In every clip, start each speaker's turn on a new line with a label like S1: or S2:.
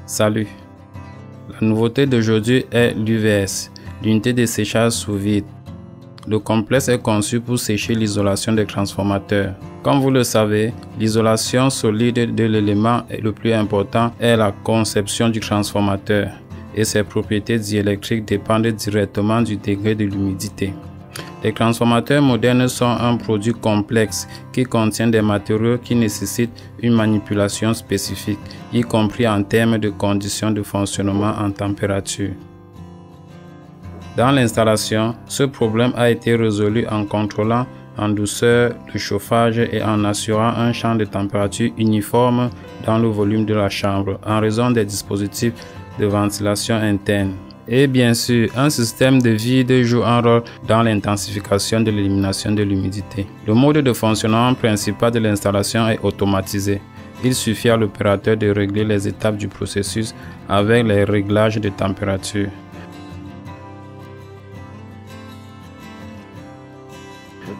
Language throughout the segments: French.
S1: Salut! La nouveauté d'aujourd'hui est l'UVS, l'unité de séchage sous vide. Le complexe est conçu pour sécher l'isolation des transformateurs. Comme vous le savez, l'isolation solide de l'élément le plus important est la conception du transformateur et ses propriétés diélectriques dépendent directement du degré de l'humidité. Les transformateurs modernes sont un produit complexe qui contient des matériaux qui nécessitent une manipulation spécifique, y compris en termes de conditions de fonctionnement en température. Dans l'installation, ce problème a été résolu en contrôlant en douceur le chauffage et en assurant un champ de température uniforme dans le volume de la chambre en raison des dispositifs de ventilation interne. Et bien sûr, un système de vide joue un rôle dans l'intensification de l'élimination de l'humidité. Le mode de fonctionnement principal de l'installation est automatisé. Il suffit à l'opérateur de régler les étapes du processus avec les réglages de température.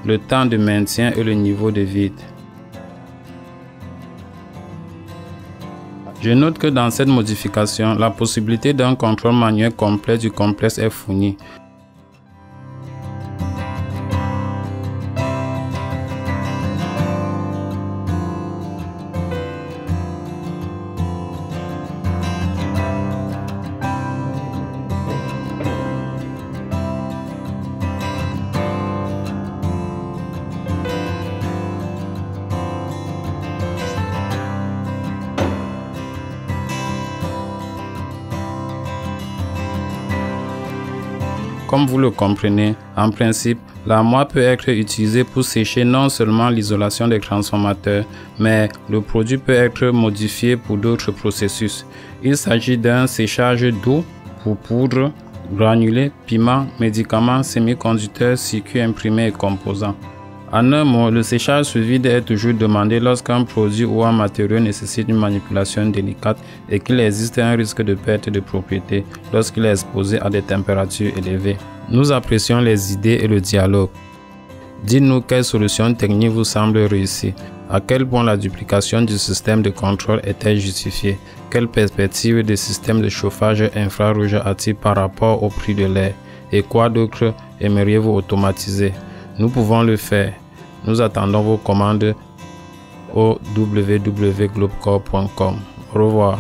S1: Le temps de maintien et le niveau de vide. Je note que dans cette modification, la possibilité d'un contrôle manuel complet du complexe est fournie. Comme vous le comprenez, en principe, l'armoire peut être utilisée pour sécher non seulement l'isolation des transformateurs, mais le produit peut être modifié pour d'autres processus. Il s'agit d'un séchage d'eau pour poudre, granulés, piments, médicaments, semi-conducteurs, circuits imprimés et composants. En un mot, le séchage sous vide est toujours demandé lorsqu'un produit ou un matériau nécessite une manipulation délicate et qu'il existe un risque de perte de propriété lorsqu'il est exposé à des températures élevées. Nous apprécions les idées et le dialogue. Dites-nous quelles solutions techniques vous semblent réussies, à quel point la duplication du système de contrôle est-elle justifiée, quelle perspective de système de chauffage infrarouge a-t-il par rapport au prix de l'air et quoi d'autre aimeriez-vous automatiser? Nous pouvons le faire. Nous attendons vos commandes au www.globecorp.com. Au revoir.